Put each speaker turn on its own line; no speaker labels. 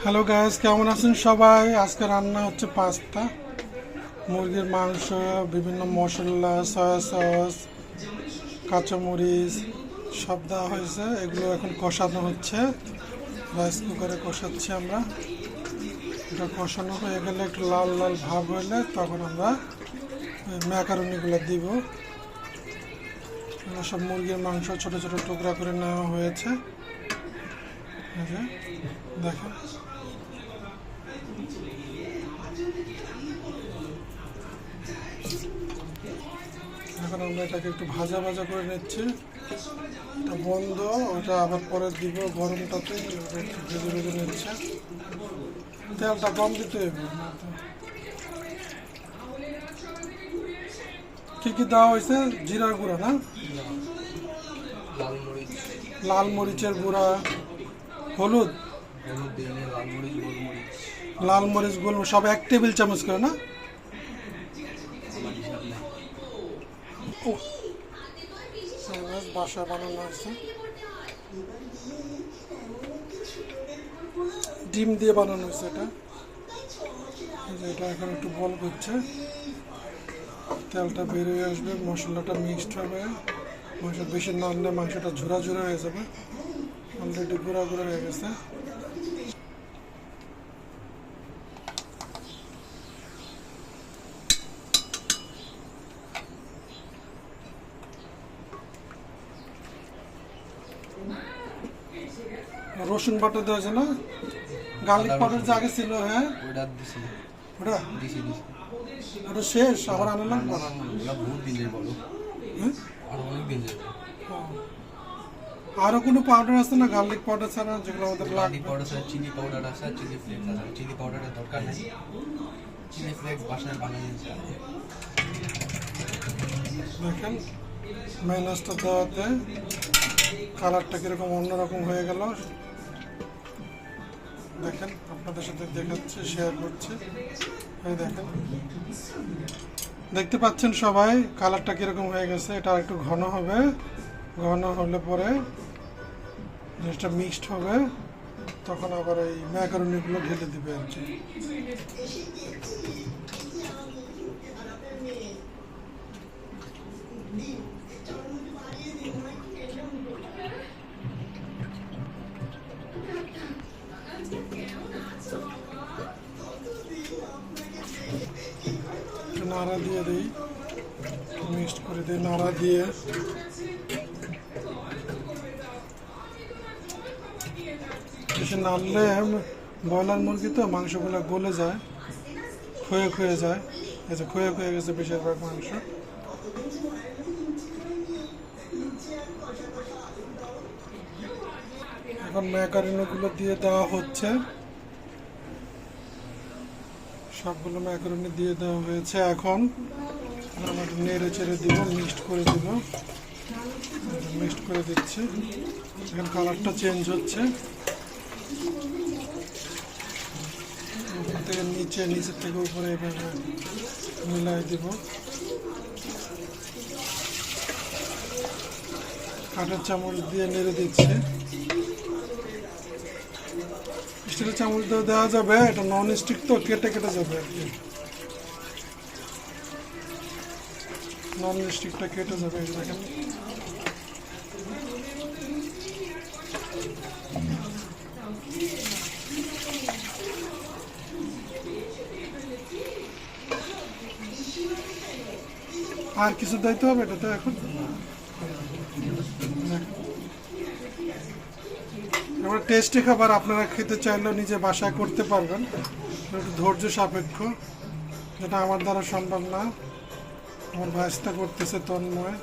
Hello guys, কেমন আছেন সবাই? আজকে রান্না হচ্ছে পাস্তা, মুরগির মাংস, বিভিন্ন মশলা, সয়া সস, কাঁচামরিচ সব দেওয়া হয়েছে। এগুলো এখন কষানো হচ্ছে, রাইস কুকারে কষাচ্ছি আমরা। এটা কষানো হয়ে গেলে একটু লাল লাল ভাব হলে তখন আমরা ম্যাকারনিগুলো দিব। সব মুরগির মাংস ছোট ছোট টুকরা করে নেওয়া হয়েছে। দেখেন, এখন আমরা এটাকে একটু ভাজা ভাজা করে নিচ্ছি। এটা বন্ধ, ওটা আবার পরে দিব গরমটাতে। ভেজে ভেজে নিচ্ছে, তেলটা কম দিতে হবে। কি কি দেওয়া হয়েছে? জিরার গুঁড়া না, লাল মরিচের গুঁড়া, হলুদ, লাল মরিচ, গোলমরিচ সব 1 টেবিল চামচ করে না। বাসা বানানো হয়েছে, ডিম দিয়ে বানানো হয়েছে। এটা এখন একটু বল করছে, তেলটা বেরিয়ে আসবে, মশলাটা মিক্সড হবে। মাংস বেশি নাড়লে মাংসটা ঝুরা ঝুরা হয়ে যাবে। অলরেডি গুঁড়া গুঁড়া হয়ে গেছে। রসুন বাটা দেওয়া আছে না, গার্লিক পাউডার যে আগে ছিল। হ্যাঁ, ওটা শেষ, আবার আনা লাগবে। আরো কোনো পাউডার আছে না গার্লিক পাউডার ছাড়া, যেগুলো আমাদের লাগবে?
চিলি পাউডার আছে, চিলি ফ্লেক্স আছে। চিলি পাউডারের দরকার নেই, চিলি ফ্লেক্স বাসায় বানিয়ে নিতে হবে।
দেখেন, মাইনাসটা দেওয়াতে কালারটা কিরকম অন্যরকম হয়ে গেল। দেখেন, আপনাদের সাথে দেখাচ্ছি, শেয়ার করছি। এই দেখেন, দেখতে পাচ্ছেন সবাই কালারটা কিরকম হয়ে গেছে। এটা একটু ঘন হবে, ঘন হলে পরে জিনিসটা মিক্সড হবে, তখন আবার এই ম্যাকারনিগুলো ঢেলে দিবে আর কি। নাড়া দিয়ে দিই, মিক্সড করে দিই, নাড়া দিয়ে। বেশি নাড়লে ব্রয়লার মুরগি তো মাংসগুলো গলে যায়, ক্ষয়ে ক্ষয়ে যায়। এই যে ক্ষয়ে ক্ষয়ে গেছে বেশিরভাগ মাংস। এখন ম্যাকারনিগুলো দিয়ে দেওয়া হচ্ছে, সবগুলো ম্যাকারনি দিয়ে দেওয়া হয়েছে। এখন আমরা নেড়ে চেড়ে দিব, মিক্সড করে দিব। মিক্সড করে দিচ্ছি, এখন কালারটা চেঞ্জ হচ্ছে। উপর থেকে নিচে, নিচের থেকে উপরে এভাবে মিলাই দিব। কাঠের চামচ দিয়ে নেড়ে দিচ্ছে। স্টিলের চামচ দিয়ে দেওয়া যাবে, এটা নন স্টিক তো কেটে কেটে যাবে আর কি। নন স্টিকটা কেটে যাবে। দেখেন, আর কিছু দিতে হবে এটা তো এখন। এবার টেস্টি খাবার আপনারা খেতে চাইলেও নিজে বাসায় করতে পারবেন, একটু ধৈর্য সাপেক্ষ, যেটা আমার দ্বারা সম্ভব না। আমার ভাইস্তা করতেছে তন্ময়।